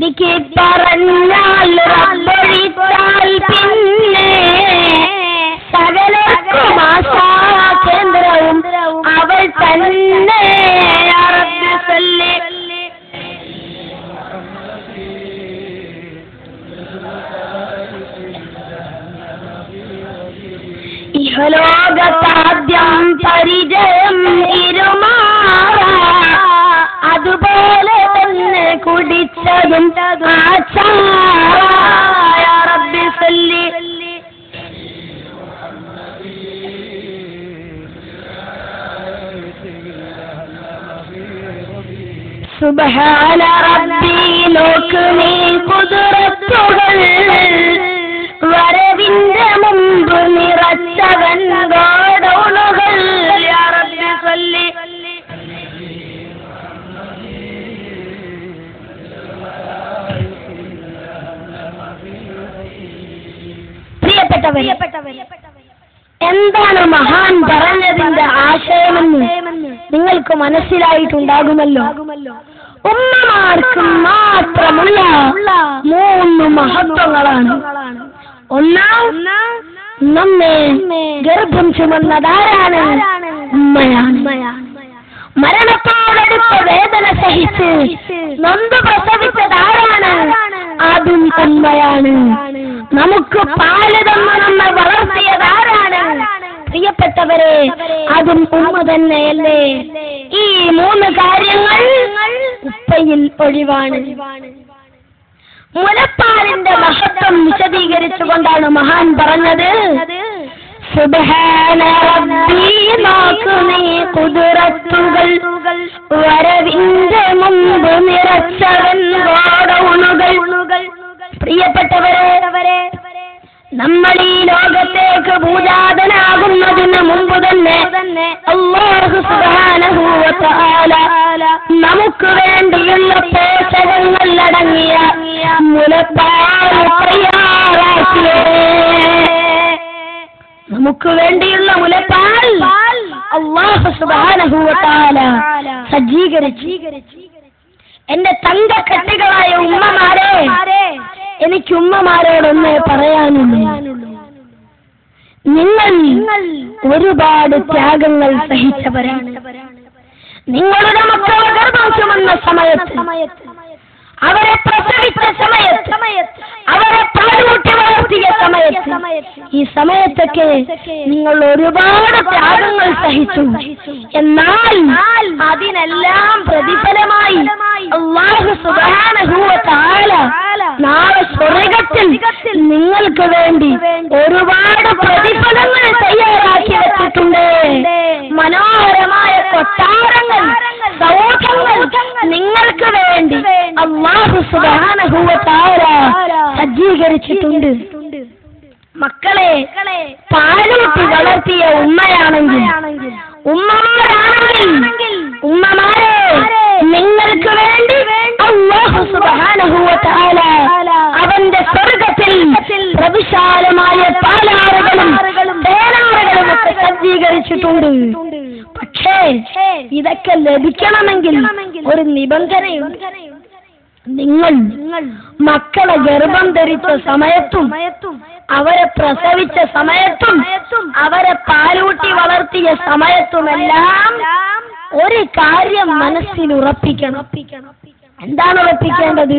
ചുരുക്കി പറഞ്ഞാൽ റബ്ബൊഴിച്ചാൽ പിന്നെ സകലർക്കും ആശാകേന്ദ്രവും അവൾ തന്നെ. യാ റബ്ബി സല്ലി ഇഹലോകത്താദ്യം പരിചയം ഇരുമാറ, അതുപോലെ തന്നെ കുടിച്ചതും ആചാര. യാ റബ്ബി സല്ലി സുബ്ഹാന റബ്ബി നോക്ക് നീ ഖുദ്റത്തുകൾ, വരവിന്റെ മുമ്പ് നിറച്ചവൻ ഗോഡൗണുകൾ. യാ റബ്ബി സല്ലി പ്രിയപ്പെട്ടവർ, എന്താണ് മഹാൻ പറഞ്ഞതിന്റെ ആശയമെന്ന് നിങ്ങൾക്ക് മനസ്സിലായിട്ടുണ്ടാകുമല്ലോ. ഉമ്മമാർക്ക് മാത്രമുള്ള 3 മഹത്വങ്ങളാണ്. നമ്മെ ഗർഭം ചുമന്നതാരാണ്? ഉമ്മയാണ്. മരണത്തോടടുത്ത വേദന സഹിച്ച് നൊന്ത് പ്രസവിച്ചതാരാണ്? അതും ഉമ്മയാണ്. നമുക്ക് പാല് തന്ന് നമ്മെ വളർത്തിയതാരാണ്? പ്രിയപ്പെട്ടവരെ, അതും ഉമ്മ തന്നെയല്ലേ. ഈ 3 കാര്യങ്ങൾ ഉപ്പയിൽ ഒഴിവാണ്. മുലപ്പാലിന്റെ മഹത്വം വിശദീകരിച്ചുകൊണ്ടാണ് മഹാൻ പറഞ്ഞത്, സുബ്ഹാന റബ്ബി നോക്ക് നീ ഖുദ്റത്തുകൾ, വരവിന്റെ മുമ്പ് നിറച്ചവൻ ഗോഡൗണുകൾ. പ്രിയപ്പെട്ടവരെ, നമ്മൾ ഈ ലോകത്തേക്ക് ഭൂജാതനാകുന്നതിന് മുമ്പ് തന്നെ അല്ലാഹു സുബ്ഹാനഹു വ തആല നമുക്ക് വേണ്ടിയുള്ള പോഷകങ്ങൾ അടങ്ങിയ മുലപ്പാൽ തയ്യാറാക്കിയേ. നമുക്ക് വേണ്ടിയുള്ള മുലപ്പാൽ അല്ലാഹു സുബ്ഹാനഹു വ തആല സജ്ജീകരിച്ചു. എന്റെ തങ്കക്കട്ടികളായ ഉമ്മമാരെ, എനിക്ക് ഉമ്മമാരോടൊന്നേ പറയാനുള്ളൂ. നിങ്ങൾ ഒരുപാട് ത്യാഗങ്ങൾ സഹിച്ചവരാണ്. നിങ്ങളുടെ മക്കളെ ഗർഭം ചുമന്ന സമയത്ത്, അവരെ പ്രസവിച്ച സമയത്ത്, അവരെ പാലൂട്ടി വളർത്തിയ സമയത്ത്, ഈ സമയത്തൊക്കെ നിങ്ങൾ ഒരുപാട് ത്യാഗങ്ങൾ സഹിച്ചു. എന്നാൽ അതിനെല്ലാം പ്രതിഫലമായി അല്ലാഹു സുബ്ഹാനഹു വ തആല നാളെ സ്വർഗ്ഗത്തിൽ നിങ്ങൾക്ക് വേണ്ടി ഒരുപാട് പ്രതിഫലങ്ങൾ തയ്യാറാക്കി വെച്ചിട്ടുണ്ട്. മനോഹരമായ കൊട്ടാരങ്ങൾ, സൗഖ്യങ്ങൾ നിങ്ങൾക്ക് വേണ്ടി അല്ലാഹു സുബ്ഹാനഹു വ തആല സജ്ജീകരിച്ചിട്ടുണ്ട്. മക്കളെ പാലൂട്ടി വളർത്തിയ ഉമ്മയാണെങ്കിൽ, ഉമ്മമാരെ നിങ്ങൾക്ക് വേണ്ടി അല്ലാഹു സുബ്ഹാനഹു വ തആല അവന്റെ സ്വർഗ്ഗത്തിൽ പ്രവിശാലമായ പാലാറുകളും തേനാറുകളും ഒക്കെ സജ്ജീകരിച്ചിട്ടുണ്ട്. പക്ഷേ ഇതൊക്കെ ലഭിക്കണമെങ്കിൽ ഒരു നിബന്ധനയുണ്ട്. നിങ്ങൾ മക്കളെ ഗർഭം ധരിച്ച സമയത്തും, അവരെ പ്രസവിച്ച സമയത്തും, അവരെ പാലൂട്ടി വളർത്തിയ സമയത്തുമെല്ലാം ഒരു കാര്യം മനസ്സിൽ ഉറപ്പിക്കണം. എന്താണ് ഉറപ്പിക്കേണ്ടത്?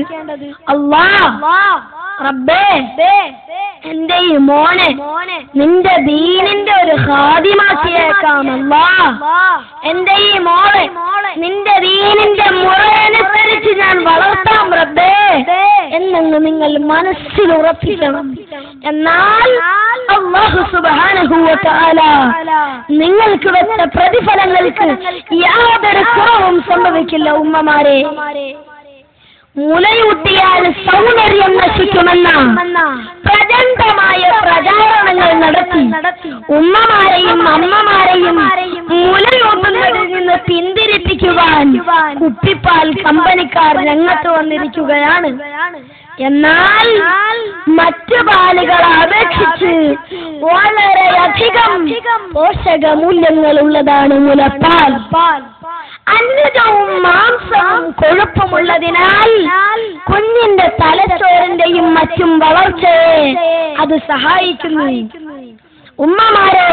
റബ്ബേ, എന്റെ ഈ മോനെ നിന്റെ ദീനിന്റെ ഒരു ഖാദിമാക്കിയേക്കാം. എന്റെ ഈ മോളെ നിന്റെ ദീനിന്റെ മുറയനുസരിച്ച് ഞാൻ വളർത്താം റബ്ബേ എന്നങ്ങ് നിങ്ങൾ മനസ്സിൽ ഉറപ്പിക്കണം. എന്നാൽ അല്ലാഹു സുബ്ഹാനഹു വ തആല നിങ്ങൾക്ക് വെച്ച പ്രതിഫലങ്ങൾക്ക് യാതൊരു കുറവും സംഭവിക്കില്ല. ഉമ്മമാരെ, മുലയൂട്ടിയാൽ സൗന്ദര്യം നശിക്കുമെന്ന പ്രചണ്ഡമായ പ്രചാരണങ്ങൾ നടത്തി ഉമ്മമാരെയും അമ്മമാരെയും മുലയൂട്ടുന്നതിൽ നിന്ന് പിന്തിരിപ്പിക്കുവാൻ കുപ്പിപ്പാൽ കമ്പനിക്കാർ രംഗത്ത് വന്നിരിക്കുകയാണ്. എന്നാൽ മറ്റു പാലുകളെ അപേക്ഷിച്ച് വളരെയധികം പോഷക മൂല്യങ്ങൾ ഉള്ളതാണ് മുലപ്പാൽ. അന്നജവും മാംസവും കൊഴുപ്പുമുള്ളതിനാൽ കുഞ്ഞിന്റെ തലച്ചോറിന്റെയും മറ്റും വളർച്ചയെ അത് സഹായിക്കുന്നു. ഉമ്മമാരെ,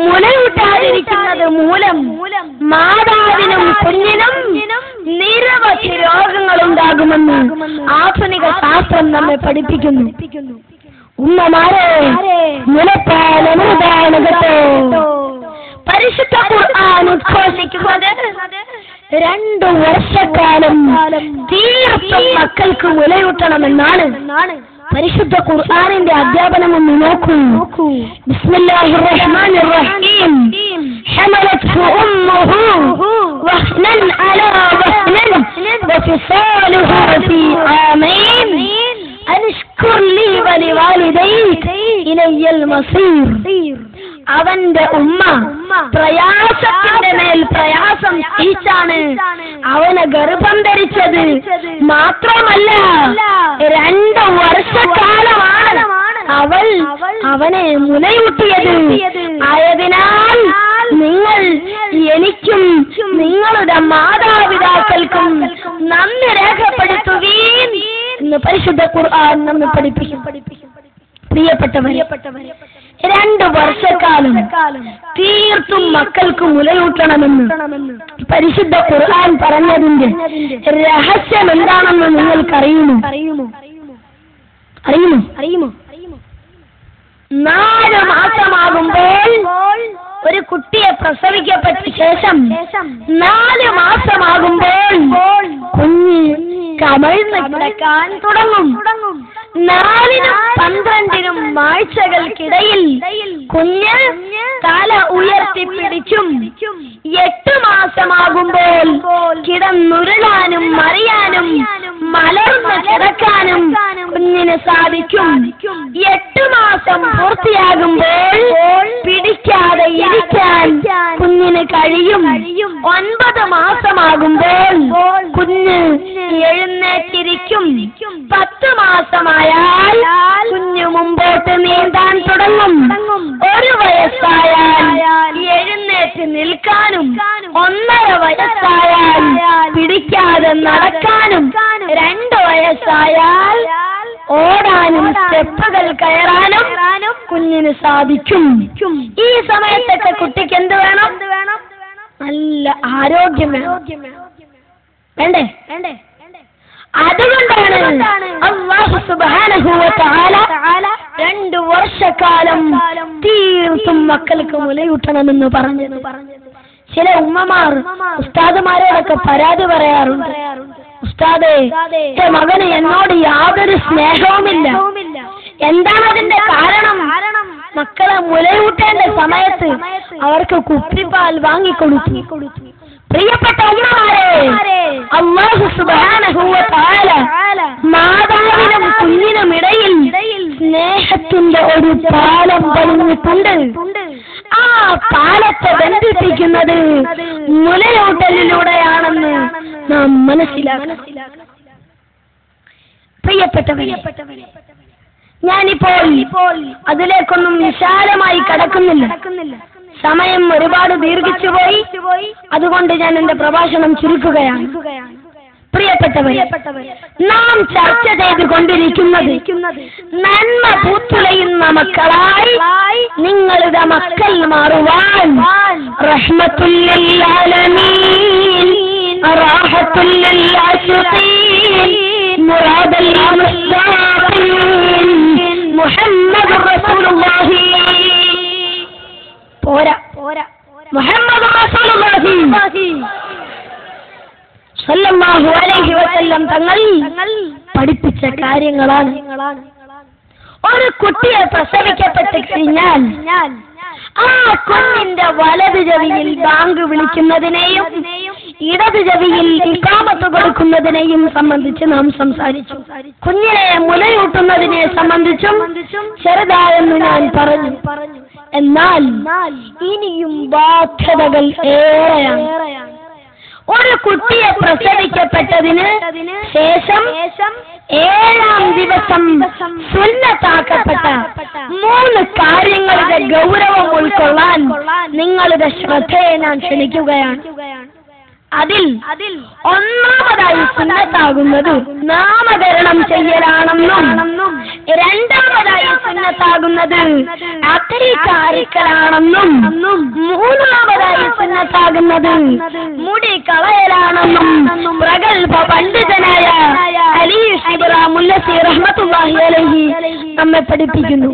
മുലയൂട്ടാതിരിക്കുന്നത് മൂലം മാതാവിനും കുഞ്ഞിനും നിരവധി രോഗങ്ങളുണ്ടാകുമെന്ന് ആധുനിക ശാസ്ത്രം നമ്മെ പഠിപ്പിക്കുന്നു. ഉമ്മമാരെ, മുലപ്പാലാണ് കേട്ടോ. പരിശുദ്ധ ഖുർആൻ ഉദ്ഘോഷിക്കുന്നത് 2 വർഷക്കാലം തീർത്തും മക്കൾക്ക് മുലയൂട്ടണമെന്നാണ്. പരിശുദ്ധ ഖുർആനിന്റെ അധ്യാപനം ഒന്ന് നോക്കൂ. ബിസ്മില്ലാഹിർ റഹ്മാനിർ റഹീം. ഹമലത്ഹു ഉമ്മുഹു വഹ്നൻ അലാ വഹ്നൻ വഫിസാലുഹു ഫീ ആമൈൻ അൻഷ്കുർ ലീ വലിവാലിദൈക ഇലയ്യൽ മസീർ. അവന്റെ ഉമ്മ പ്രയാസത്തിന്റെ മേൽ പ്രയാസം സഹിച്ചാണ് അവനെ ഗർഭം ധരിച്ചത്. മാത്രമല്ല 2 വർഷക്കാലമാണ് അവൾ അവനെ മുലയൂട്ടിയത്. ആയതിനാൽ നിങ്ങൾ എനിക്കും നിങ്ങളുടെ മാതാപിതാക്കൾക്കും നന്ദി രേഖപ്പെടുത്തുകയും എന്ന് പരിശുദ്ധ ഖുർആൻ നമ്മെ പഠിപ്പിക്കും. പ്രിയപ്പെട്ടവരെ, 2 വർഷക്കാലം തീർത്തും മക്കൾക്ക് മുലയൂട്ടണമെന്ന് പരിശുദ്ധ ഖുർആൻ പറഞ്ഞതിന്റെ രഹസ്യം എന്താണെന്ന് നിങ്ങൾക്കറിയുമോ? 4 മാസമാകുമ്പോൾ ഒരു കുട്ടിയെ പ്രസവിക്കപ്പെട്ട ശേഷം 4 മാസമാകുമ്പോൾ കുഞ്ഞ് കമഴ്ന്ന് കിടക്കാൻ തുടങ്ങും. 4-നും 12-നും ആഴ്ചകൾക്കിടയിൽ കുഞ്ഞ് തല ഉയർത്തിപ്പിടിച്ചും 8 മാസമാകുമ്പോൾ കിടന്നുരുളാനും മറിയാനും മലർന്ന് കിടക്കാനും കുഞ്ഞിന് സാധിക്കും. 8 മാസം പൂർത്തിയാകുമ്പോൾ പിടിക്കാതെ ഇരിക്കാൻ കുഞ്ഞിന് കഴിയും. 9 മാസമാകുമ്പോൾ കുഞ്ഞ് എഴുന്നേറ്റിരിക്കും. 10 മാസമായാൽ കുഞ്ഞ് മുമ്പോട്ട് നീന്താൻ തുടങ്ങും. 1 വയസ്സായാൽ എഴുന്നേറ്റ് നിൽക്കാനും, 1.5 വയസ്സായാൽ പിടിക്കാതെ നടക്കാനും, 2 വയസ്സായാൽ ഓടാനും സ്റ്റെപ്പുകൾ കയറാനും കുഞ്ഞിന് സാധിക്കും. ഈ സമയത്തൊക്കെ കുട്ടിക്ക് എന്ത് വേണം? നല്ല ആരോഗ്യം വേണ്ടേ? അതുകൊണ്ടാണ് അല്ലാഹു സുബ്ഹാനഹു വ തആല 2 വർഷക്കാലം തീർത്തും മക്കൾക്ക് മുലയൂട്ടണമെന്ന് പറഞ്ഞത്. ചില ഉമ്മമാർ ഉസ്താദുമാരോടൊക്കെ പരാതി പറയാറുണ്ട്. ഉസ്താദേ, എന്റെ മകന് എന്നോട് യാതൊരു സ്നേഹവുമില്ല. എന്താണ് അതിന്റെ കാരണം? മക്കളെ മുലയൂട്ടേണ്ട സമയത്ത് അവർക്ക് കുപ്പിപ്പാൽ വാങ്ങിക്കൊടുത്തു. പ്രിയപ്പെട്ട ഉമ്മമാരെ, അല്ലാഹു സുബ്ഹാനഹു വ തആല മാതാവിനും കുഞ്ഞിനും ഇടയിൽ സ്നേഹത്തിന്റെ ഒരു പാലം പണിഞ്ഞിട്ടുണ്ട്. ആ പാലത്തെ ബന്ധിപ്പിക്കുന്നത് മുലയൂട്ടലിലൂടെയാണെന്ന് നാം മനസ്സിലാക്കണം. പ്രിയപ്പെട്ടവരെ, ഞാനിപ്പോൾ അതിലേക്കൊന്നും വിശാലമായി കടക്കുന്നില്ല. സമയം ഒരുപാട് ദീർഘിച്ചുപോയി. അതുകൊണ്ട് ഞാൻ എന്റെ പ്രഭാഷണം ചുരുക്കുകയാണ്. പ്രിയപ്പെട്ടവരെ, നാം ചർച്ച ചെയ്തുകൊണ്ടിരിക്കുന്നത് നന്മ പൂത്തുലയുന്ന മക്കളായി നിങ്ങളുടെ മക്കൾ മാറുവാൻ റഹ്മത്തുൽ ലിൽ ആലമീൻ റാഹത്തുൽ ലിൽ ആശിഖീൻ മുറാദൽ മുസ്താഖീൻ മുഹമ്മദുർ റസൂലുള്ളാഹി മുഹമ്മദുർ റസൂലുള്ളാഹി സല്ലല്ലാഹു അലൈഹി വസല്ലം തങ്ങൾ പഠിപ്പിച്ച കാര്യങ്ങളാണ്. ഒരു കുട്ടിയെ പ്രസവിക്കപ്പെട്ട് കഴിഞ്ഞാൽ ആ കുഞ്ഞിന്റെ വലത് ചെവിയിൽ ബാങ്ക് വിളിക്കുന്നതിനെയും ഇടത് ചെവിയിൽ ഇഖാമത്ത് കൊടുക്കുന്നതിനെയും സംബന്ധിച്ച് നാം സംസാരിച്ചു. കുഞ്ഞിനെ മുലയൂട്ടുന്നതിനെ സംബന്ധിച്ചും ചെറുതായെന്ന് ഞാൻ പറഞ്ഞു. എന്നാൽ ഇനിയും ബാധ്യതകൾ ഏറെയാണ്. ഒരു കുട്ടിയെ പ്രസവിക്കപ്പെട്ടതിന് ശേഷം 7-ാം ദിവസം സുന്നത്താക്കപ്പെട്ട 3 കാര്യങ്ങളുടെ ഗൗരവം ഉൾക്കൊള്ളാൻ നിങ്ങളുടെ ശ്രദ്ധയെ ഞാൻ ക്ഷണിക്കുകയാണ്. അതിൽ ഒന്നാമതായി സുന്നത്താകുന്നത് നാമകരണം ചെയ്യലാണെന്നും രണ്ടാമതായി സുന്നത്താകുന്നത് അക്കീഖാറിക്കലാണെന്നും മൂന്നാമതായി സുന്നത്താകുന്നത് മുടി കളയലാണെന്നും പ്രഗൽഭ പണ്ഡിതനായ അലി ഇബ്രാഹിം മുല്ലസി റഹ്മത്തുള്ളാഹി അലൈഹി നമ്മെ പഠിപ്പിക്കുന്നു.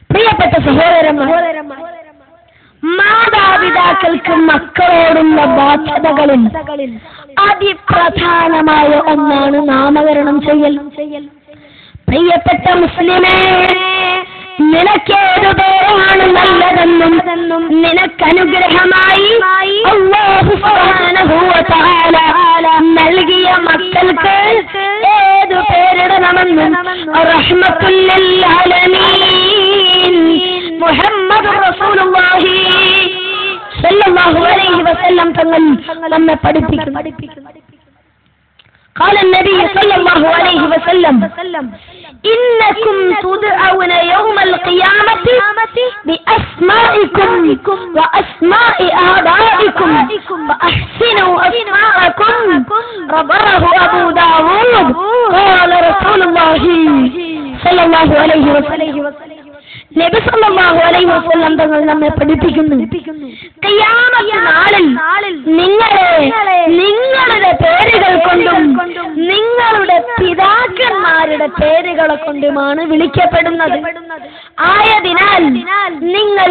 പ്രിയപ്പെട്ട സഹോദരന്മാരെ, മാതാപിതാക്കൾക്ക് മക്കളോടുള്ള ബാധ്യതകളിൽ അതിപ്രധാനമായ ഒന്നാണ് നാമകരണം ചെയ്യൽ. പ്രിയപ്പെട്ട മുസ്ലിമേ, നിനക്കേതു പേരാണ് നല്ലതെന്നും നിനക്കനുഗ്രഹമായി അല്ലാഹു സുബ്ഹാനഹു വ തആല നൽകിയ മക്കൾക്ക് ഏതു പേരിടണമെന്നും റഹ്മത്തുൽ ലിൽ ആലമീൻ മുഹമ്മദുർ റസൂലുള്ളാഹി സ്വല്ലല്ലാഹു അലൈഹി വസല്ലം തങ്ങൾ നമ്മെ പഠിപ്പിക്കുന്നു. قال النبي صلى الله عليه وسلم إنكم تدعون يوم القيامة بأسمائكم وأسماء آبائكم فأحسنوا أسماءكم. رواه أبو داود. قال رسول الله صلى الله عليه وسلم നബി സല്ലല്ലാഹു അലൈഹി വസല്ലം തങ്ങൾ നമ്മെ പഠിപ്പിക്കുന്നു, ഖിയാമത്ത് നാളിൽ നിങ്ങളുടെ പേരുകൾ കൊണ്ടും നിങ്ങളുടെ പിതാക്കന്മാരുടെ പേരുകളെ കൊണ്ടുമാണ് വിളിക്കപ്പെടുന്നത്. ആയതിനാൽ നിങ്ങൾ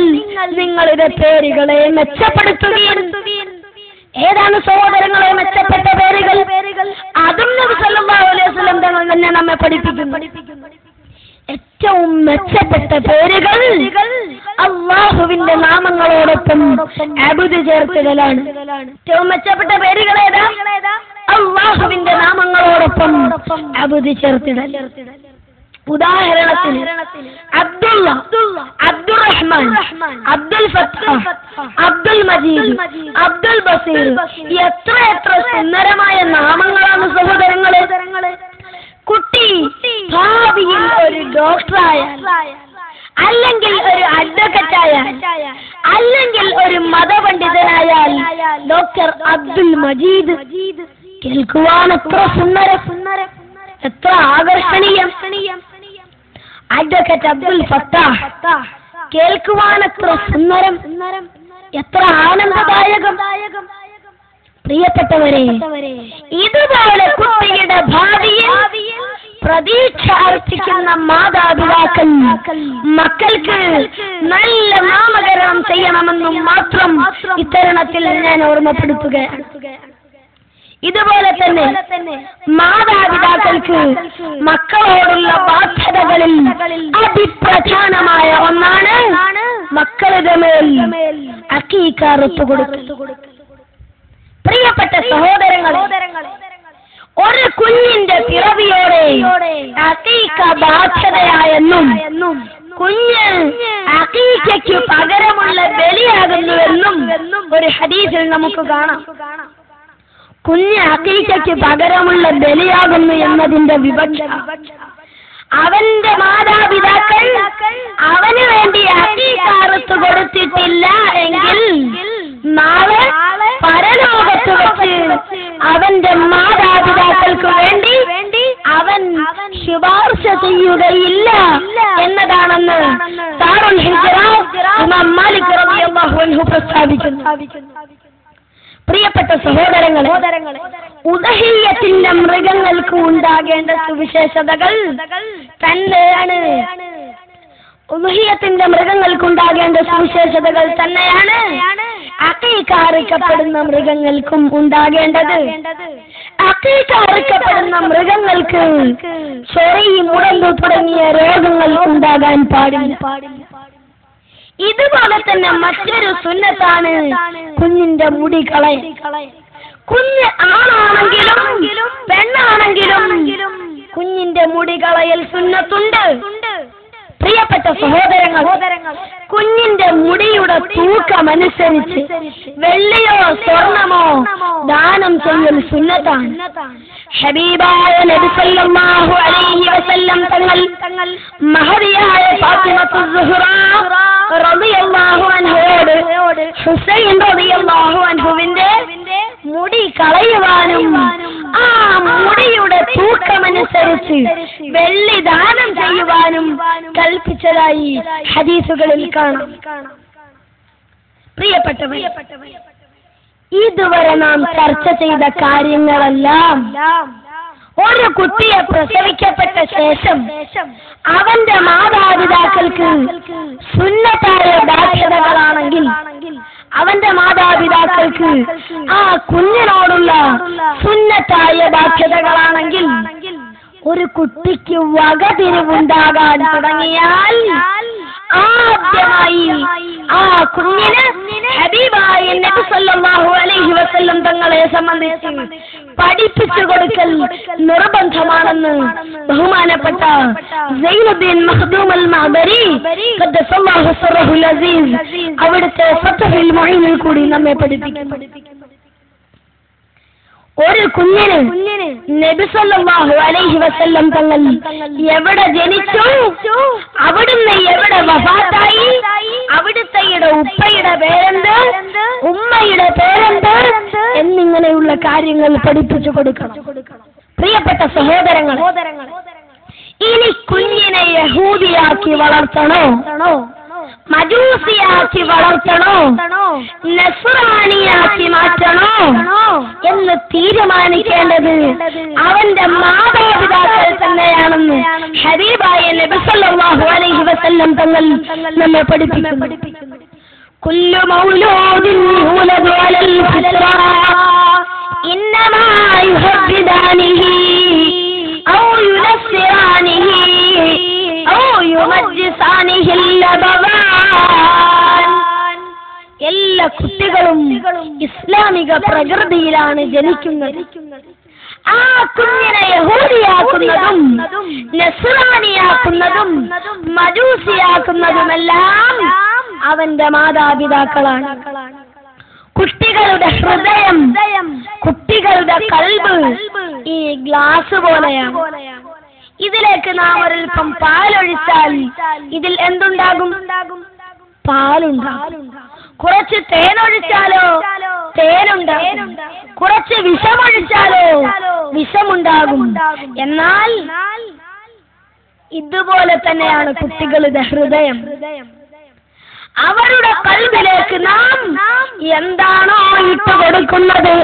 നിങ്ങളുടെ പേരുകളെ മെച്ചപ്പെടുത്തുകയും ഏതാണ് സഹോദരങ്ങളെ മെച്ചപ്പെട്ട പേരുകൾ? അതും നബി സല്ലല്ലാഹു അലൈഹി വസല്ലം തങ്ങൾ തന്നെ നമ്മെ പഠിപ്പിക്കുന്നു. ഏറ്റവും മെച്ചപ്പെട്ട പേരുകൾ അല്ലാഹുവിന്റെ നാമങ്ങളോടൊപ്പം അബ്ദ് ചേർക്കലാണ്. ഏറ്റവും മെച്ചപ്പെട്ട പേരുകൾ ഏതാ? അല്ലാഹുവിന്റെ നാമങ്ങളോടൊപ്പം അബ്ദ് ചേർത്തിടൽ. ഉദാഹരണത്തിന് അബ്ദുള്ള, അബ്ദുറഹ്മാൻ, അബ്ദുൽ ഫത്താഹ്, അബ്ദുൽ മജീദ്, അബ്ദുൽ ബസീർ, എത്ര സുന്ദരമായ നാമങ്ങളാണ് സഹോദരങ്ങളെ. കുട്ടി ഭാവിയിൽ ഒരു ഡോക്ടറായാൽ, അല്ലെങ്കിൽ ഒരു അഡ്വക്കറ്റായാൽ, അല്ലെങ്കിൽ ഒരു മതപണ്ഡിതനായാൽ ഡോക്ടർ അബ്ദുൽ മജീദ് കേൾക്കുവാൻ എത്ര സുന്ദരം, എത്ര ആകർഷണീയം. അഡ്വക്കറ്റ് അബ്ദുൽ ഫത്താഹ് കേൾക്കുവാൻ എത്ര സുന്ദരം, എത്ര ആനന്ദദായകം. പ്രിയപ്പെട്ടവരെ, ഇതുപോലെ കുട്ടിയുടെ ഭാവിയിൽ പ്രതീക്ഷ അർപ്പിക്കുന്ന മാതാപിതാക്കൾ മക്കൾക്ക് നല്ല നാമകരണം ചെയ്യണമെന്നും മാത്രം ഇത്തരണത്തിൽ ഞാൻ ഓർമ്മപ്പെടുത്തുകയാണ്. ഇതുപോലെ തന്നെ മാതാപിതാക്കൾക്ക് മക്കളോടുള്ള ബാധ്യതകളിൽ അതിപ്രധാനമായ ഒന്നാണ് മക്കളുടെ മേൽ അഖീഖ അറുത്തു കൊടുക്കൽ. പ്രിയപ്പെട്ട സഹോദരങ്ങളെ, ഒരു കുഞ്ഞിന്റെ പിറവിയോടെ അഖീഖ ബാധ്യതയായെന്നും കുഞ്ഞ് അഖീഖയ്ക്ക് പകരമുള്ള ബലിയാകുന്നുവെന്നും ഒരു ഹദീസിൽ നമുക്ക് കാണാം. കുഞ്ഞ് അഖീഖയ്ക്ക് പകരമുള്ള ബലിയാകുന്നു എന്നതിന്റെ വിവക്ഷ അവന്റെ മാതാപിതാക്കൾ അവന് വേണ്ടി അഖീഖ അറുത്തു കൊടുത്തിട്ടില്ല എങ്കിൽ നാളെ പരലോകത്ത് വെച്ച് അവന്റെ മാതാപിതാക്കൾക്ക് വേണ്ടി അവൻ ശുപാർശ ചെയ്യുകയില്ല എന്നതാണെന്ന് ദാറുൽ ഹിജ്റ ഇമാം മാലിക് റളിയല്ലാഹു അൻഹു പ്രസ്താവിക്കുന്നു. പ്രിയപ്പെട്ട സഹോദരങ്ങളെ, ഉദഹിയ്യത്തിന്റെ മൃഗങ്ങൾക്ക് ഉണ്ടാകേണ്ട സുവിശേഷതകൾ തന്നെയാണ്. ഉദഹിയ്യത്തിന്റെ മൃഗങ്ങൾക്കുണ്ടാകേണ്ട സുവിശേഷതകൾ തന്നെയാണ് അഖീഖ അറുക്കപ്പെടുന്ന മൃഗങ്ങൾക്കും ഉണ്ടാകേണ്ടത്. അഖീഖ അറുക്കപ്പെടുന്ന മൃഗങ്ങൾക്ക് ചൊറി, മുടമ്പ് തുടങ്ങിയ രോഗങ്ങൾ ഉണ്ടാകാൻ പാടില്ല. ഇതുപോലെ തന്നെ മറ്റൊരു സുന്നത്താണ് കുഞ്ഞിന്റെ മുടി കളയൽ. കുഞ്ഞ് ആണാണെങ്കിലും പെണ്ണാണെങ്കിലും കുഞ്ഞിന്റെ മുടി കളയൽ സുന്നത്തുണ്ട്. പ്രിയപ്പെട്ട സഹോദരങ്ങൾ, കുഞ്ഞിന്റെ മുടിയുടെ തൂക്കമനുസരിച്ച് വെള്ളിയോ സ്വർണമോ ദാനം ചെയ്യൽ സുന്നത്താണ്. ഹബീബായ നബി സല്ലല്ലാഹു അലൈഹി വസല്ലം തങ്ങൾ മഹദിയായ ഫാത്തിമത്തുസ് സുഹ്റ റളിയല്ലാഹു അൻഹയോട് ഹുസൈൻ റളിയല്ലാഹു അൻഹുവിന്റെ കൽപ്പിച്ചതായി ഹദീസുകളിൽ കാണാം. പ്രിയപ്പെട്ടവരെ, ഇതുവരെ നാം ചർച്ച ചെയ്ത കാര്യങ്ങളെല്ലാം ഒരു കുട്ടിയെ പ്രസവിക്കപ്പെട്ട ശേഷം അവന്റെ മാതാപിതാക്കൾക്ക് സുന്നത്തായ ബാധ്യതകളാണെങ്കിൽ, അവന്റെ മാതാപിതാക്കൾക്ക് ആ കുഞ്ഞിനോടുള്ള സുന്നത്തായ ബാധ്യതകളാണെങ്കിൽ, ഒരു കുട്ടിക്ക് വകതിരിവുണ്ടാകാൻ തുടങ്ങിയാൽ ആദ്യമായി ആ കുഞ്ഞിന് ഹബീബായ നബി സല്ലല്ലാഹു അലൈഹി വസല്ലം തങ്ങളെ സംബന്ധിച്ച് പഠിപ്പിച്ചു കൊടുക്കൽ നിർബന്ധമാണെന്ന് ബഹുമാനപ്പെട്ട സൈനുദ്ദീൻ മഖ്ദൂം അൽ-മഅബരി ഖദ്ദസല്ലാഹു സിർറഹുൽ അസീസ് അവിടുത്തെ ഫത്ഹുൽ മുഈനിൽ കൂടി നമ്മെ പഠിപ്പിക്കുന്നു. ഒരു കുഞ്ഞിന് നബി സല്ലല്ലാഹു അലൈഹി വസല്ലം തങ്ങൾ എവിടെ ജനിച്ചു, അവിടുന്ന് എവിടെ വഫാത്തായി, അവിടുത്തെ ഉപ്പയുടെ പേരെന്ത്, ഉമ്മയുടെ പേരെന്ത് എന്നിങ്ങനെയുള്ള കാര്യങ്ങൾ പഠിപ്പിച്ചു കൊടുക്കണം. പ്രിയപ്പെട്ട സഹോദരങ്ങൾ, ഇനി കുഞ്ഞിനെ യഹൂദിയാക്കി വളർത്തണോ, മജൂസിയാക്കി വളർത്തണോ, നസ്രാനിയാക്കി മാറ്റണോ എന്ന് തീരുമാനിക്കേണ്ടത് അവന്റെ മാതാപിതാക്കൾ തന്നെയാണെന്ന് ഹബീബായ നബി സല്ലല്ലാഹു അലൈഹി വസല്ലം തങ്ങൾ നമ്മെ പഠിപ്പിക്കുന്നു. കുല്ലു മൗലൂദിൻ യൂലദു അലൽ ഫിത്ര ഇന്നമാ യുഹബ്ബിദാനിഹി ഔ യുനസ്സിറാനിഹി ഔ യുമജ്ജിസാനിഹി ലബവാൻ. എല്ലാ കുട്ടികളും ഇസ്ലാമിക പ്രകൃതിയിലാണ് ജനിക്കുന്നത്. ആ കുഞ്ഞിനെ യഹൂദിയാക്കുന്നതും നസ്രാനിയാക്കുന്നതും മജൂസിയാക്കുന്നതുമെല്ലാം അവന്റെ മാതാപിതാക്കളാണ്. കുട്ടികളുടെ ഹൃദയം, കുട്ടികളുടെ കൽബ് ഈ ഗ്ലാസ് പോലെയാണ്. ഇതിലേക്ക് നാം ഒരൽപ്പം പാലൊഴിച്ചാൽ ഇതിൽ എന്തുണ്ടാകും? പാലുണ്ടാകും. കുറച്ച് തേനൊഴിച്ചാലോ തേനുണ്ടാകും. കുറച്ച് വിഷമൊഴിച്ചാലോ വിഷമുണ്ടാകും. എന്നാൽ ഇതുപോലെ തന്നെയാണ് കുട്ടികളുടെ ഹൃദയം. അവരുടെ കൽബിലേക്ക് നാം എന്താണോ ഇട്ട് കൊടുക്കുന്നത്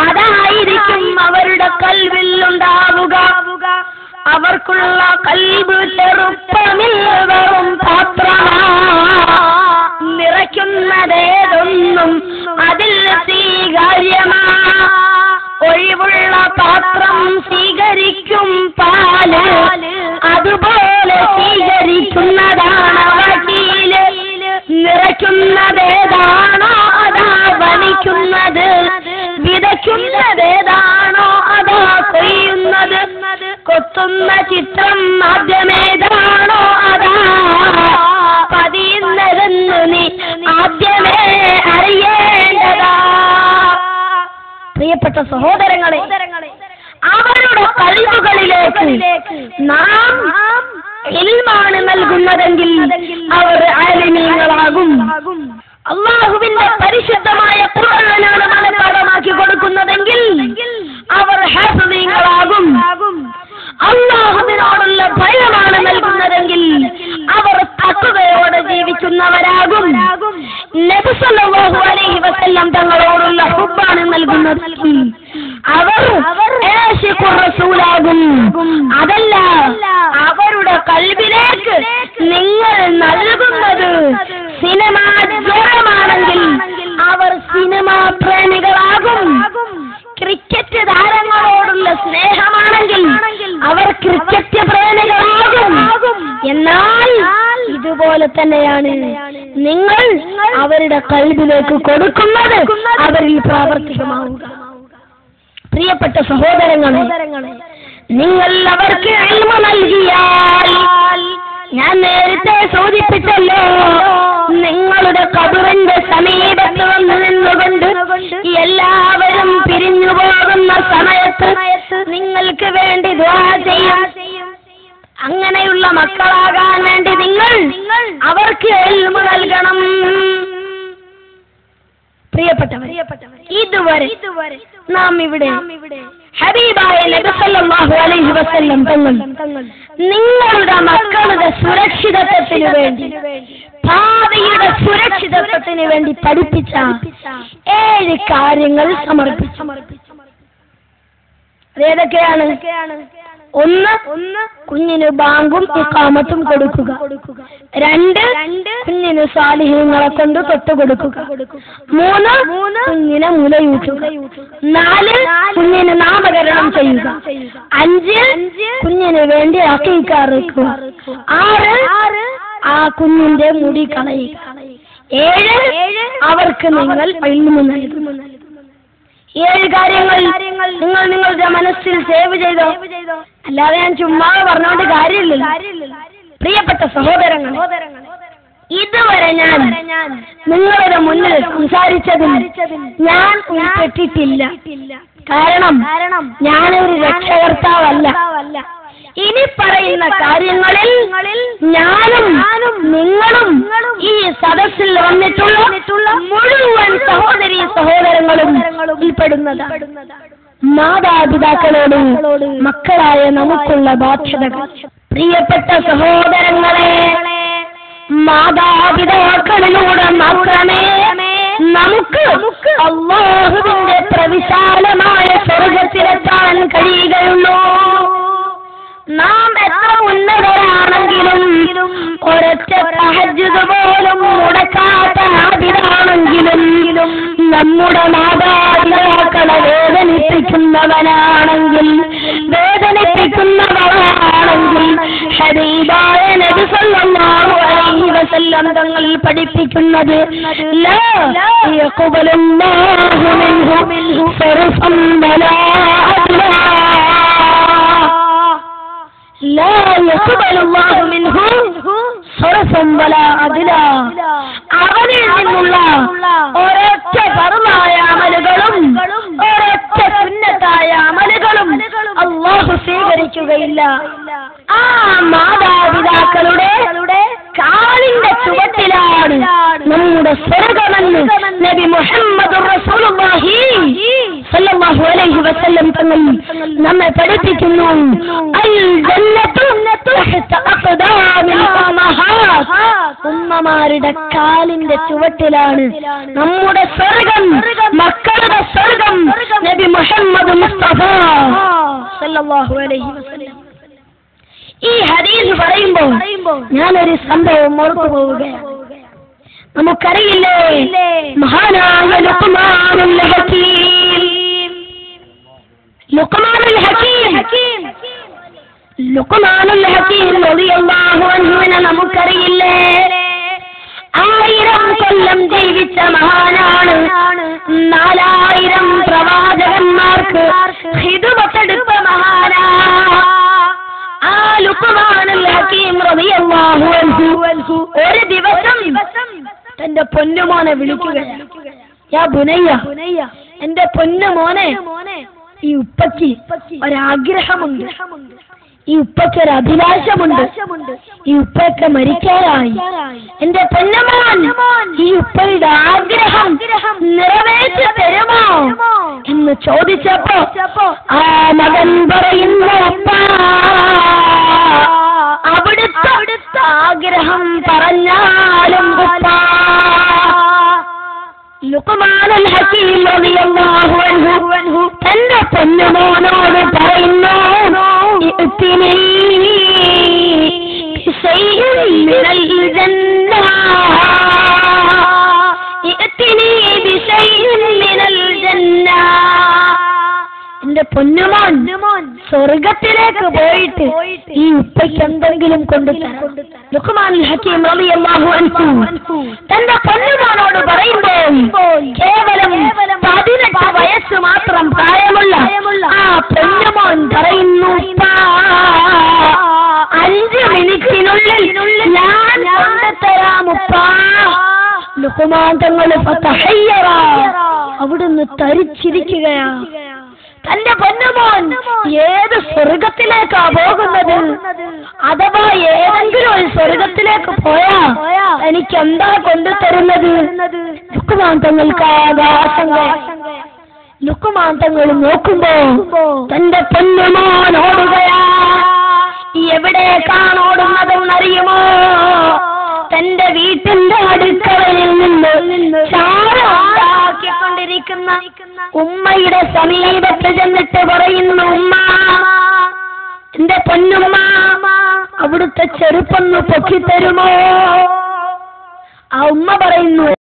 അതായിരിക്കും അവരുടെ കൽബിൽ ഉണ്ടാവുക. അവർക്കുള്ള കൽബ് ചെറുപ്പമിൽ വെറും പാത്രമാ, നിറയ്ക്കുന്നതേതൊന്നും അതിൽ സ്വീകാര്യമാ. ഒഴിവുള്ള പാത്രം സ്വീകരിക്കും പാല്, അതുപോലെ സ്വീകരിക്കുന്നതാണ് വക്കീല്. നിറയ്ക്കുന്നതേതാണോ അതാ വലിക്കുന്നത്, വിതയ്ക്കുന്നതേതാണോ അതാ കൊയ്യുന്നത്. കൊത്തുന്ന ചിത്രം ആദ്യമേതാണോ അതാ പതിയുന്നതെന്ന് നീ ആദ്യമേ അറിയേണ്ടതാ. പ്രിയപ്പെട്ട സഹോദരങ്ങളെ, അവരുടെ കഴിവുകളിലേക്ക് നാം ഇൽമാണ് നൽകുന്നതെങ്കിൽ അവർ ആലിമീങ്ങളാകും. അല്ലാഹുവിന്റെ പരിശുദ്ധമായ ഖുർആനാണ് മനഃപാഠമാക്കി കൊടുക്കുന്നതെങ്കിൽ അവർ ഹാഫിളീങ്ങളാകും. അല്ലാഹുവിനോടുള്ള ഭയമാണ് നൽകുന്നതെങ്കിൽ അവർ തഖ്വയോടെ ജീവിക്കുന്നവരാകും. നബി സല്ലല്ലാഹു അലൈഹി വസല്ലം തങ്ങളോടുള്ള ഹുബ്ബാണ് നൽകുന്നതെങ്കിൽ അവർ ആശിഖുർ റസൂലാകും. അതല്ല, അവരുടെ കൽബിലേക്ക് നിങ്ങൾ നൽകുന്നത് സിനിമാ ജ്വരമാണെങ്കിൽ അവർ സിനിമാ പ്രേമികളാകും. ക്രിക്കറ്റ് താരങ്ങളോടുള്ള സ്നേഹമാണെങ്കിൽ അവർ ക്രിക്കറ്റ് പ്രേമികളാകും. എന്നാൽ ഇതുപോലെ തന്നെയാണ് നിങ്ങൾ അവരുടെ കൽബിലേക്ക് കൊടുക്കുന്നത് അവരിൽ പ്രാവർത്തികമാവുക. പ്രിയപ്പെട്ട സഹോദരങ്ങളെ, നിങ്ങൾ അവർക്ക് ഇൽമു നൽകിയാൽ, ഞാൻ നേരത്തെ സൂചിപ്പിച്ചല്ലോ, നിങ്ങളുടെ ഖബറിന്റെ സമീപത്ത് വന്ന് നിന്നുകൊണ്ട് എല്ലാവരും പിരിഞ്ഞു പോകുന്ന സമയത്ത് നിങ്ങൾക്ക് വേണ്ടി ദുആ ചെയ്യും. അങ്ങനെയുള്ള മക്കളാകാൻ വേണ്ടി നിങ്ങൾ അവർക്ക് ഇൽമു നൽകണം. പ്രിയപ്പെട്ടവർ, ഇതുവരെ നാം ഇവിടെ ഹബീബായ നബി സല്ലല്ലാഹു അലൈഹി വസല്ലം തങ്ങൾ നിങ്ങളുടെ മക്കളുടെ സുരക്ഷിതത്വത്തിന് വേണ്ടി, ഭാവിയുടെ സുരക്ഷിതത്വത്തിന് വേണ്ടി പഠിപ്പിച്ച 7 കാര്യങ്ങൾ സമർപ്പിച്ചു. ഏതൊക്കെയാണ്? 1 കുഞ്ഞിന് ബാങ്കും ഇഖാമത്തും കൊടുക്കുക. 2 കുഞ്ഞിന് സാലിഹീങ്ങളെ കൊണ്ട് തൊട്ടുകൊടുക്കുക. 3 കുഞ്ഞിനെ മുലയൂട്ടുക. 4 കുഞ്ഞിന് നാമകരണം ചെയ്യുക. 5 കുഞ്ഞിന് വേണ്ടി അഖീഖ അറുക്കുക. 6 ആ കുഞ്ഞിന്റെ മുടി കളയുക. 7 അവർക്ക് നിങ്ങൾ ഇൽമു നൽകുക. 7 കാര്യങ്ങൾ നിങ്ങൾ നിങ്ങളുടെ മനസ്സിൽ സേവ് ചെയ്തോ? അല്ലാതെ ഞാൻ ചുമ്മാ പറഞ്ഞുകൊണ്ട് കാര്യമില്ല. പ്രിയപ്പെട്ട സഹോദരങ്ങൾ, ഇതുവരെ ഞാൻ നിങ്ങളുടെ മുന്നിൽ സംസാരിച്ചതിൽ ഞാൻ ഉൾപ്പെട്ടിട്ടില്ല. കാരണം ഞാനൊരു രക്ഷകർത്താവല്ല. ഇനി പറയുന്ന കാര്യങ്ങളിൽ ഞാനും നിങ്ങളും ഈ സദസ്സിൽ വന്നിട്ടുള്ള മുഴുവൻ സഹോദരീ സഹോദരങ്ങളും ഉൾപ്പെടുന്നതാണ്. മാതാപിതാക്കളോട് മക്കളായ നമുക്കുള്ള ബാധ്യതകൾ. പ്രിയപ്പെട്ട സഹോദരങ്ങളെ, മാതാപിതാക്കളിലൂടെ മാത്രമേ നമുക്ക് അല്ലാഹുവിന്റെ പ്രവിശാലമായ സ്വർഗ്ഗത്തിലെത്താൻ കഴിയുകയുള്ളൂ. നാം എത്ര ഉന്നതരാണെങ്കിലും, ഒരൊറ്റ തഹജ്ജുദ് പോലും മുടക്കാത്ത ആബിദാണെങ്കിലും, നമ്മുടെ മാതാപിതാക്കളെ വേദനിപ്പിക്കുന്നവനാണെങ്കിൽ, വേദനിപ്പിക്കുന്നവളാണെങ്കിൽ, ഹബീബായ നബി സല്ലല്ലാഹു അലൈഹി വസല്ലം തങ്ങൾ പഠിപ്പിക്കുന്നത് ലാ യഖ്ബലുല്ലാഹു മിൻഹു സർഫൻ വലാ അദ്ലാ. لا يقبل الله منه صرفا ولا عدلا. അവനിൽ നിന്നുള്ള ഒരൊറ്റ ഫർളായ അമലുകളും ഒരൊറ്റ സുന്നത്തായ അമലുകളും അല്ലാഹു സ്വീകരിക്കുകയില്ല. ആ മാതാപിതാക്കളുടെ കാലിന്റെ ചുവട്ടിലാണ് നമ്മുടെ സ്വർഗ്ഗമെന്ന് നബി മുഹമ്മദ് റസൂലുള്ളാഹി സല്ലല്ലാഹു അലൈഹി വസല്ലം തങ്ങൾ നമ്മെ പഠിപ്പിക്കുന്നു. അൽ ജന്നത്തു തഹ്ത അഖ്ദാമിൽ ഉമ്മഹാത്ത്. ഉമ്മമാരുടെ കാലിന്റെ ചുവട്ടിലാണ് നമ്മുടെ സ്വർഗ്ഗം, മക്കളുടെ സ്വർഗ്ഗം. നബി മുഹമ്മദ് മുസ്തഫ സല്ലല്ലാഹു അലൈഹി വസല്ലം ഈ ഹദീസ് പറയുമ്പോൾ ഞാനൊരു സംഭവം ഓർത്തു പോവുകയാണ്. നമുക്കറിയില്ലേ, മഹാനായ ലുഖ്മാനുൽ ഹകീം റളിയല്ലാഹു അൻഹുവിനെ നമുക്കറിയില്ലേ? 1000 കൊല്ലം ജീവിച്ച മഹാനാണ്. 4000 പ്രവാചകന്മാർക്ക് ഖിദ്മത്തെടുത്ത മഹാനാ. ആ ലുഖ്മാനുൽ ഹകീം റളിയല്ലാഹു അൻഹു ഒരു ദിവസം തന്റെ പൊന്നുമോനെ വിളിക്കുകയാണ്. യാ ബുനയ്യ, എന്റെ പൊന്നുമോനെ, ഈ ഉപ്പയ്ക്ക് ഒരാഗ്രഹമുണ്ട്, ഈ ഉപ്പയ്ക്ക് ഒരു അഭിലാഷമുണ്ട്. ഈ ഉപ്പയൊക്കെ മരിക്കാറായി. എന്റെ പൊന്നുമോൻ ഈ ഉപ്പയുടെ ആഗ്രഹം നിറവേറ്റി തരുമോ എന്ന് ചോദിച്ചപ്പോ ആ മകൻ പറയുന്നു, അവിടുത്തെ ആഗ്രഹം പറഞ്ഞാലും ലുഖ്മാനുൽ ഹകീം റളിയല്ലാഹു അൻഹു തന്റെ പൊന്നുമോനോട് പറയുന്നു, ഇഅ്തിനീ ബിശൈഇൻ മിനൽ ജന്ന, ഇഅ്തിനീ ബിശൈഇൻ മിനൽ ജന്ന. എന്റെ പൊന്നുമോൻ സ്വർഗത്തിലേക്ക് പോയിട്ട് ഈ ഉപ്പയ്ക്ക് എന്തെങ്കിലും കൊണ്ടുതരാം. ലുഖ്മാനുൽ ഹകീം റളിയല്ലാഹു അൻഹു തന്റെ പൊന്നുമോനോട് പറയുമ്പോൾ കേവലം 18 വയസ്സ് മാത്രം പ്രായമുള്ള ആ പൊന്നുമോൻ പറയുന്നു, 5 മിനിറ്റിനുള്ളിൽ ഞാൻ കൊണ്ടുതരാം ഉപ്പാ. ലുഖ്മാൻ തങ്ങൾ ഫതഹയ്യറ, അവിടുന്ന് തരിച്ചിരിക്കുകയാ. തന്റെ പൊന്നുമോൻ ഏത് സ്വർഗത്തിലേക്കാ പോകുന്നത്? അഥവാ ഏതെങ്കിലും ഒരു സ്വർഗത്തിലേക്ക് പോയാ എനിക്ക് എന്താ കൊണ്ടുതരുന്നത്? ലുഖ്മാൻ തങ്ങൾക്ക് ആകാശങ്ങൾ. ലുഖ്മാൻ തങ്ങൾ നോക്കുമ്പോ തന്റെ പൊന്നുമോൻ ഓടുകയാ. എവിടേക്കാണ് ഓടുന്നതെന്നറിയുമോ? തന്റെ വീട്ടിന്റെ അടുക്കളയിൽ നിന്ന് ചാരം ഉണ്ടാക്കിക്കൊണ്ടിരിക്കുന്ന ഉമ്മയുടെ സമീപത്ത് ചെന്നിട്ട് പറയുന്നു, ഉമ്മ, എന്റെ പൊന്നുമ്മ, അവിടുത്തെ ചെരുപ്പൊന്ന് പൊക്കിത്തരുമോ? ആ ഉമ്മ പറയുന്നു,